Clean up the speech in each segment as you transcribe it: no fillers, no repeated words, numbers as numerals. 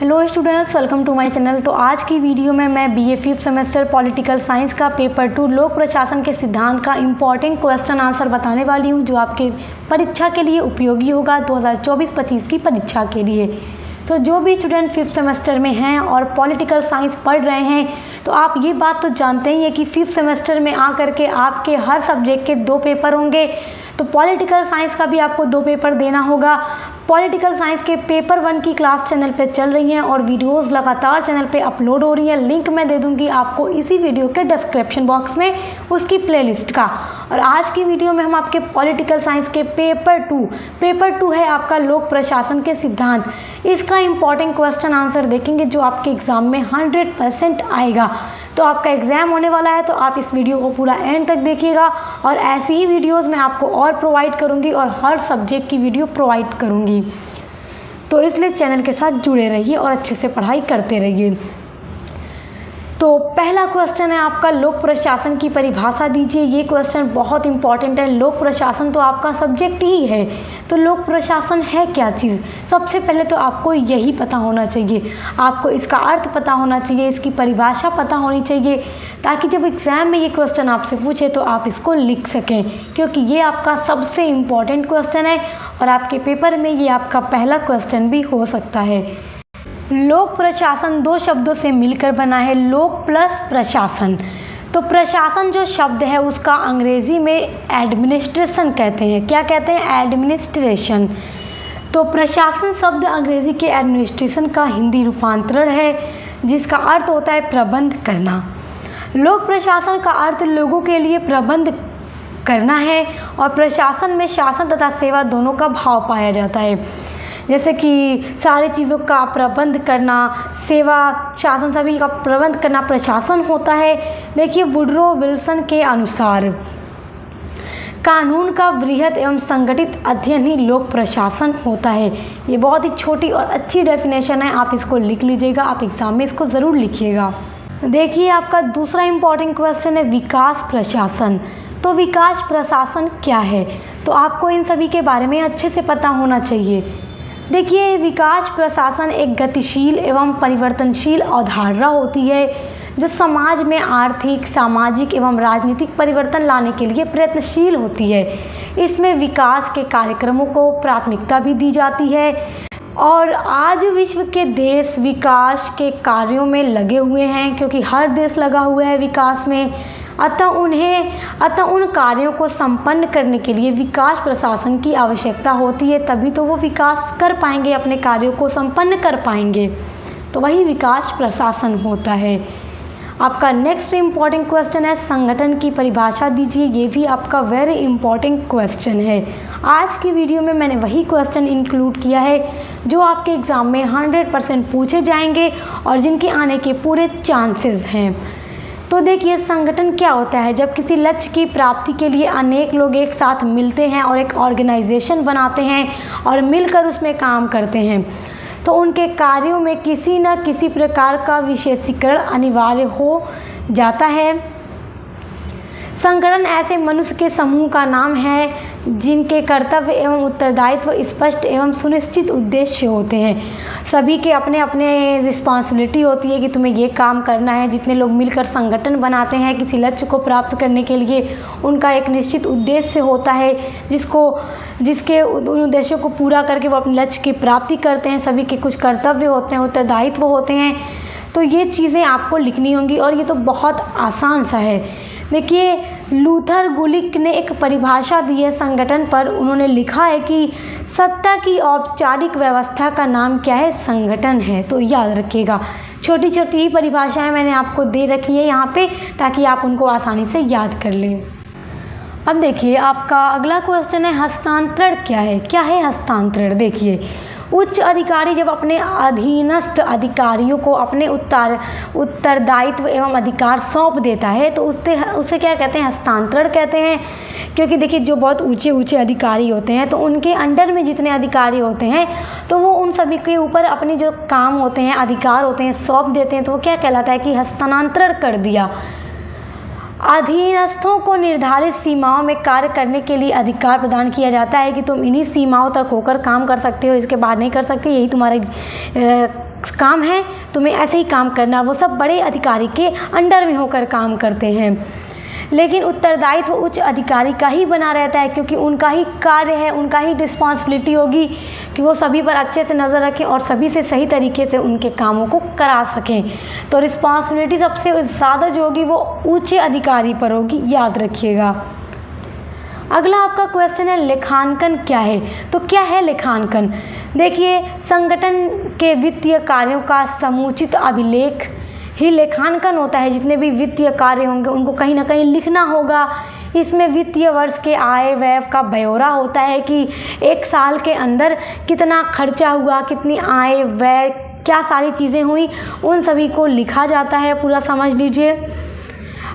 Hello students, welcome to my channel. तो आज की वीडियो में मैं BA 5th semester political science का पेपर 2 लोक प्रशासन के सिद्धांत का इम्पॉर्टेंट क्वेश्चन आंसर बताने वाली हूं, जो आपके परीक्षा के लिए उपयोगी होगा 2024-25 की परीक्षा के लिए। तो जो भी स्टूडेंट 5th सेमेस्टर में हैं और पॉलिटिकल साइंस पढ़ रहे हैं, तो आप ये बात तो जानते ही हैं कि 5th सेमेस्टर में आकर के आपके हर सब्जेक्ट के 2 पेपर होंगे। तो पॉलिटिकल साइंस का भी आपको 2 पेपर देना होगा। पॉलिटिकल साइंस के पेपर 1 की क्लास चैनल पे चल रही हैं और वीडियोस लगातार चैनल पे अपलोड हो रही हैं। लिंक मैं दे दूंगी आपको इसी वीडियो के डिस्क्रिप्शन बॉक्स में उसकी प्लेलिस्ट का। और आज की वीडियो में हम आपके पॉलिटिकल साइंस के पेपर 2 है आपका लोक प्रशासन के सिद्धांत, इसका इम्पॉर्टेंट क्वेश्चन आंसर देखेंगे जो आपके एग्ज़ाम में 100% आएगा। तो आपका एग्ज़ाम होने वाला है, तो आप इस वीडियो को पूरा एंड तक देखिएगा। और ऐसी ही वीडियोस मैं आपको और प्रोवाइड करूंगी और हर सब्जेक्ट की वीडियो प्रोवाइड करूंगी। तो इसलिए चैनल के साथ जुड़े रहिए और अच्छे से पढ़ाई करते रहिए। तो पहला क्वेश्चन है आपका, लोक प्रशासन की परिभाषा दीजिए। ये क्वेश्चन बहुत इंपॉर्टेंट है। लोक प्रशासन तो आपका सब्जेक्ट ही है, तो लोक प्रशासन है क्या चीज़? सबसे पहले तो आपको यही पता होना चाहिए, आपको इसका अर्थ पता होना चाहिए, इसकी परिभाषा पता होनी चाहिए, ताकि जब एग्ज़ाम में ये क्वेश्चन आपसे पूछे तो आप इसको लिख सकें, क्योंकि ये आपका सबसे इम्पॉर्टेंट क्वेश्चन है और आपके पेपर में ये आपका पहला क्वेश्चन भी हो सकता है। लोक प्रशासन 2 शब्दों से मिलकर बना है, लोक प्लस प्रशासन। तो प्रशासन जो शब्द है उसका अंग्रेजी में एडमिनिस्ट्रेशन कहते हैं। क्या कहते हैं? एडमिनिस्ट्रेशन। तो प्रशासन शब्द अंग्रेजी के एडमिनिस्ट्रेशन का हिंदी रूपांतरण है, जिसका अर्थ होता है प्रबंध करना। लोक प्रशासन का अर्थ लोगों के लिए प्रबंध करना है और प्रशासन में शासन तथा सेवा दोनों का भाव पाया जाता है। जैसे कि सारी चीज़ों का प्रबंध करना, सेवा, शासन, सभी का प्रबंध करना प्रशासन होता है। देखिए, वुडरो विल्सन के अनुसार कानून का वृहद एवं संगठित अध्ययन ही लोक प्रशासन होता है। ये बहुत ही छोटी और अच्छी डेफिनेशन है, आप इसको लिख लीजिएगा, आप एग्ज़ाम में इसको ज़रूर लिखिएगा। देखिए, आपका दूसरा इम्पॉर्टेंट क्वेश्चन है विकास प्रशासन। तो विकास प्रशासन क्या है? तो आपको इन सभी के बारे में अच्छे से पता होना चाहिए। देखिए, विकास प्रशासन एक गतिशील एवं परिवर्तनशील अवधारणा होती है जो समाज में आर्थिक, सामाजिक एवं राजनीतिक परिवर्तन लाने के लिए प्रयत्नशील होती है। इसमें विकास के कार्यक्रमों को प्राथमिकता भी दी जाती है और आज विश्व के देश विकास के कार्यों में लगे हुए हैं, क्योंकि हर देश लगा हुआ है विकास में। अतः उन कार्यों को संपन्न करने के लिए विकास प्रशासन की आवश्यकता होती है, तभी तो वो विकास कर पाएंगे, अपने कार्यों को संपन्न कर पाएंगे। तो वही विकास प्रशासन होता है। आपका नेक्स्ट इम्पॉर्टेंट क्वेश्चन है संगठन की परिभाषा दीजिए। ये भी आपका वेरी इंपॉर्टेंट क्वेश्चन है। आज की वीडियो में मैंने वही क्वेश्चन इंक्लूड किया है जो आपके एग्ज़ाम में 100% पूछे जाएंगे और जिनके आने के पूरे चांसेस हैं। तो देखिए, संगठन क्या होता है? जब किसी लक्ष्य की प्राप्ति के लिए अनेक लोग एक साथ मिलते हैं और एक ऑर्गेनाइजेशन बनाते हैं और मिलकर उसमें काम करते हैं, तो उनके कार्यों में किसी न किसी प्रकार का विशेषीकरण अनिवार्य हो जाता है। संगठन ऐसे मनुष्य के समूह का नाम है जिनके कर्तव्य एवं उत्तरदायित्व स्पष्ट एवं सुनिश्चित उद्देश्य होते हैं। सभी के अपने अपने रिस्पॉन्सिबिलिटी होती है कि तुम्हें ये काम करना है। जितने लोग मिलकर संगठन बनाते हैं किसी लक्ष्य को प्राप्त करने के लिए, उनका एक निश्चित उद्देश्य होता है जिसके उन उद्देश्यों को पूरा करके वो अपने लक्ष्य की प्राप्ति करते हैं। सभी के कुछ कर्तव्य होते हैं, उत्तरदायित्व होते हैं। तो ये चीज़ें आपको लिखनी होंगी और ये तो बहुत आसान सा है। देखिए, लूथर गुलिक ने एक परिभाषा दी है संगठन पर। उन्होंने लिखा है कि सत्ता की औपचारिक व्यवस्था का नाम क्या है? संगठन है। तो याद रखिएगा, छोटी छोटी ही परिभाषाएं मैंने आपको दे रखी है यहाँ पे, ताकि आप उनको आसानी से याद कर लें। अब देखिए, आपका अगला क्वेश्चन है हस्तांतरण क्या है? क्या है हस्तांतरण? देखिए, उच्च अधिकारी जब अपने अधीनस्थ अधिकारियों को अपने उत्तरदायित्व एवं अधिकार सौंप देता है तो उसे क्या कहते हैं? हस्तांतरण कहते हैं। क्योंकि देखिए, जो बहुत ऊंचे ऊंचे अधिकारी होते हैं तो उनके अंडर में जितने अधिकारी होते हैं तो वो उन सभी के ऊपर अपने जो काम होते हैं, अधिकार होते हैं, सौंप देते हैं। तो वो क्या कहलाता है कि हस्तांतरण कर दिया। अधीनस्थों को निर्धारित सीमाओं में कार्य करने के लिए अधिकार प्रदान किया जाता है कि तुम इन्हीं सीमाओं तक होकर काम कर सकते हो, इसके बाहर नहीं कर सकते। यही तुम्हारे काम है तुम्हें ऐसे ही काम करना। वो सब बड़े अधिकारी के अंडर में होकर काम करते हैं, लेकिन उत्तरदायित्व उच्च अधिकारी का ही बना रहता है, क्योंकि उनका ही कार्य है, उनका ही रिस्पॉन्सिबिलिटी होगी कि वो सभी पर अच्छे से नज़र रखें और सभी से सही तरीके से उनके कामों को करा सकें। तो रिस्पॉन्सिबिलिटी सबसे ज़्यादा जो होगी वो उच्च अधिकारी पर होगी, याद रखिएगा। अगला आपका क्वेश्चन है लेखांकन क्या है। तो क्या है लेखांकन? देखिए, संगठन के वित्तीय कार्यों का समुचित अभिलेख ही लेखांकन होता है। जितने भी वित्तीय कार्य होंगे उनको कहीं ना कहीं लिखना होगा। इसमें वित्तीय वर्ष के आय व्यय का ब्यौरा होता है कि एक साल के अंदर कितना खर्चा हुआ, कितनी आय व्यय, क्या सारी चीज़ें हुई, उन सभी को लिखा जाता है। पूरा समझ लीजिए।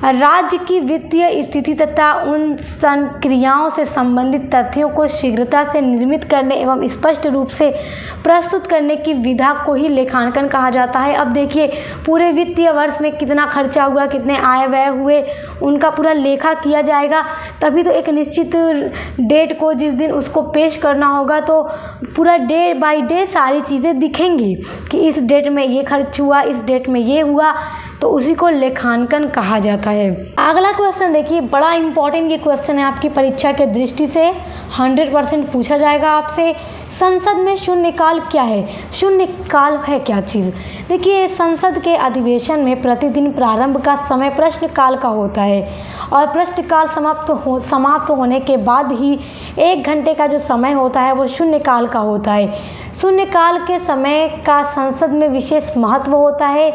राज्य की वित्तीय स्थिति तथा उन संक्रियाओं से संबंधित तथ्यों को शीघ्रता से निर्मित करने एवं स्पष्ट रूप से प्रस्तुत करने की विधा को ही लेखांकन कहा जाता है। अब देखिए, पूरे वित्तीय वर्ष में कितना खर्चा हुआ, कितने आय व्यय हुए, उनका पूरा लेखा किया जाएगा। तभी तो एक निश्चित डेट को जिस दिन उसको पेश करना होगा तो पूरा डे बाय डे सारी चीज़ें दिखेंगी कि इस डेट में ये खर्च हुआ, इस डेट में ये हुआ, तो उसी को लेखांकन कहा जाता है। अगला क्वेश्चन देखिए, बड़ा इंपॉर्टेंट ये क्वेश्चन है, आपकी परीक्षा के दृष्टि से 100% पूछा जाएगा आपसे। संसद में शून्यकाल क्या है? शून्यकाल है क्या चीज़? देखिए, संसद के अधिवेशन में प्रतिदिन प्रारंभ का समय प्रश्नकाल का होता है और प्रश्नकाल समाप्त होने के बाद ही 1 घंटे का जो समय होता है वो शून्यकाल का होता है। शून्यकाल के समय का संसद में विशेष महत्व होता है,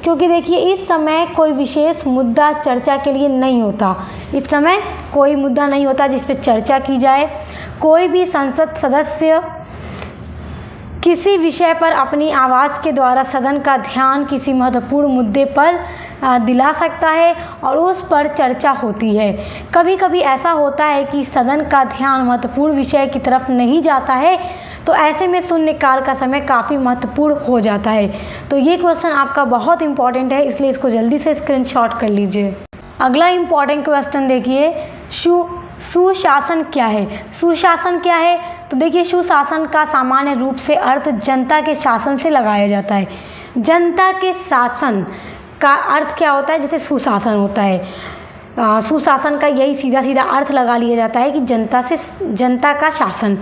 क्योंकि देखिए, इस समय कोई विशेष मुद्दा चर्चा के लिए नहीं होता। इस समय कोई मुद्दा नहीं होता जिस पे चर्चा की जाए। कोई भी संसद सदस्य किसी विषय पर अपनी आवाज़ के द्वारा सदन का ध्यान किसी महत्वपूर्ण मुद्दे पर दिला सकता है और उस पर चर्चा होती है। कभी कभी ऐसा होता है कि सदन का ध्यान महत्वपूर्ण विषय की तरफ नहीं जाता है, तो ऐसे में शून्यकाल का समय काफ़ी महत्वपूर्ण हो जाता है। तो ये क्वेश्चन आपका बहुत इंपॉर्टेंट है, इसलिए इसको जल्दी से स्क्रीनशॉट कर लीजिए। अगला इंपॉर्टेंट क्वेश्चन देखिए, सुशासन क्या है? सुशासन क्या है? तो देखिए, सुशासन का सामान्य रूप से अर्थ जनता के शासन से लगाया जाता है। जनता के शासन का अर्थ क्या होता है? जैसे सुशासन होता है, सुशासन का यही सीधा सीधा अर्थ लगा लिया जाता है कि जनता का शासन।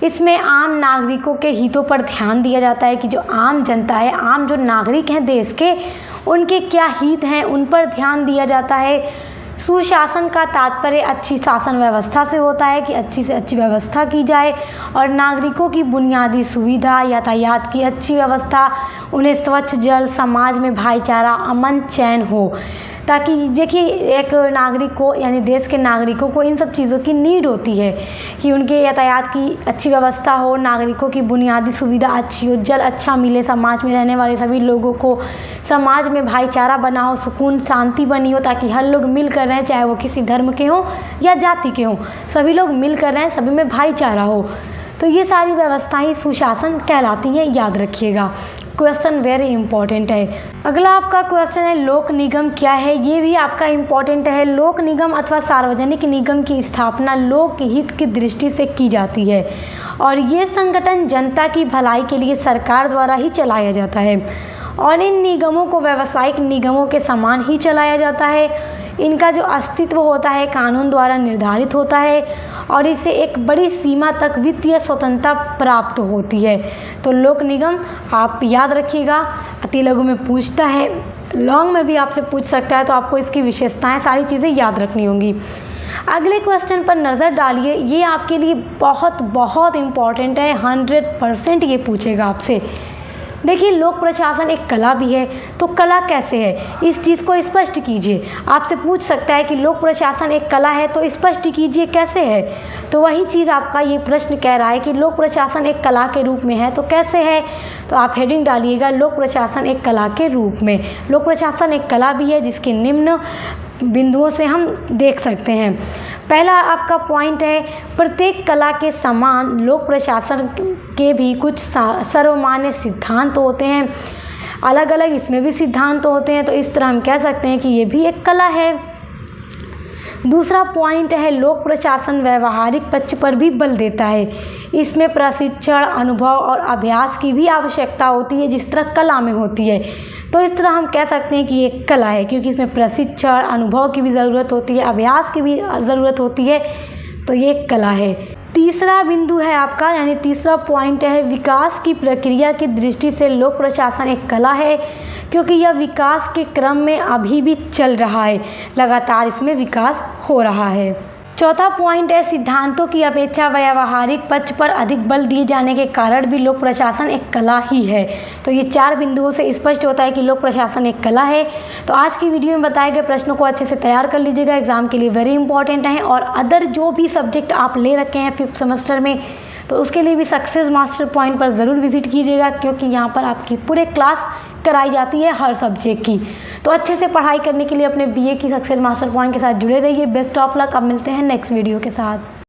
इसमें आम नागरिकों के हितों पर ध्यान दिया जाता है कि जो आम जनता है, आम जो नागरिक हैं देश के, उनके क्या हित हैं उन पर ध्यान दिया जाता है। सुशासन का तात्पर्य अच्छी शासन व्यवस्था से होता है कि अच्छी से अच्छी व्यवस्था की जाए और नागरिकों की बुनियादी सुविधा, यातायात की अच्छी व्यवस्था, उन्हें स्वच्छ जल, समाज में भाईचारा, अमन चैन हो, ताकि देखिए, एक नागरिक को यानी देश के नागरिकों को इन सब चीज़ों की नीड होती है कि उनके यातायात की अच्छी व्यवस्था हो, नागरिकों की बुनियादी सुविधा अच्छी हो, जल अच्छा मिले, समाज में रहने वाले सभी लोगों को समाज में भाईचारा बना हो, सुकून शांति बनी हो, ताकि हर लोग मिल कर रहें, चाहे वो किसी धर्म के हों या जाति के हों, सभी लोग मिल कर रहें, सभी में भाईचारा हो। तो ये सारी व्यवस्थाएं सुशासन कहलाती हैं, याद रखिएगा। क्वेश्चन वेरी इंपॉर्टेंट है। अगला आपका क्वेश्चन है लोक निगम क्या है? ये भी आपका इंपॉर्टेंट है। लोक निगम अथवा सार्वजनिक निगम की स्थापना लोक हित की दृष्टि से की जाती है और ये संगठन जनता की भलाई के लिए सरकार द्वारा ही चलाया जाता है और इन निगमों को व्यावसायिक निगमों के समान ही चलाया जाता है। इनका जो अस्तित्व होता है कानून द्वारा निर्धारित होता है और इससे एक बड़ी सीमा तक वित्तीय स्वतंत्रता प्राप्त होती है। तो लोक निगम आप याद रखिएगा, अति लघु में पूछता है, लॉन्ग में भी आपसे पूछ सकता है, तो आपको इसकी विशेषताएं सारी चीज़ें याद रखनी होंगी। अगले क्वेश्चन पर नज़र डालिए, ये आपके लिए बहुत बहुत इम्पॉर्टेंट है, 100% ये पूछेगा आपसे। देखिए, लोक प्रशासन एक कला भी है, तो कला कैसे है इस चीज़ को स्पष्ट कीजिए। आपसे पूछ सकता है कि लोक प्रशासन एक कला है तो स्पष्ट कीजिए कैसे है। तो वही चीज़ आपका ये प्रश्न कह रहा है कि लोक प्रशासन एक कला के रूप में है, तो कैसे है? तो आप हेडिंग डालिएगा लोक प्रशासन एक कला के रूप में। लोक प्रशासन एक कला भी है जिसके निम्न बिंदुओं से हम देख सकते हैं। पहला आपका पॉइंट है, प्रत्येक कला के समान लोक प्रशासन के भी कुछ सर्वमान्य सिद्धांत होते हैं, अलग अलग इसमें भी सिद्धांत होते हैं, तो इस तरह हम कह सकते हैं कि ये भी एक कला है। दूसरा पॉइंट है, लोक प्रशासन व्यवहारिक पक्ष पर भी बल देता है। इसमें प्रशिक्षण, अनुभव और अभ्यास की भी आवश्यकता होती है, जिस तरह कला में होती है। तो इस तरह हम कह सकते हैं कि ये कला है, क्योंकि इसमें प्रशिक्षण, अनुभव की भी ज़रूरत होती है, अभ्यास की भी ज़रूरत होती है। तो ये कला है। तीसरा बिंदु है आपका, यानी तीसरा पॉइंट है, विकास की प्रक्रिया की दृष्टि से लोक प्रशासन एक कला है, क्योंकि यह विकास के क्रम में अभी भी चल रहा है, लगातार इसमें विकास हो रहा है। चौथा पॉइंट है, सिद्धांतों की अपेक्षा व्यावहारिक पक्ष पर अधिक बल दिए जाने के कारण भी लोक प्रशासन एक कला ही है। तो ये 4 बिंदुओं से स्पष्ट होता है कि लोक प्रशासन एक कला है। तो आज की वीडियो में बताए गए प्रश्नों को अच्छे से तैयार कर लीजिएगा, एग्जाम के लिए वेरी इंपॉर्टेंट हैं। और अदर जो भी सब्जेक्ट आप ले रखे हैं 5th सेमेस्टर में, तो उसके लिए भी सक्सेस मास्टर पॉइंट पर ज़रूर विजिट कीजिएगा, क्योंकि यहाँ पर आपकी पूरे क्लास कराई जाती है हर सब्जेक्ट की। तो अच्छे से पढ़ाई करने के लिए अपने BA की सक्सेस मास्टर पॉइंट के साथ जुड़े रहिए। Best of luck. अब मिलते हैं नेक्स्ट वीडियो के साथ।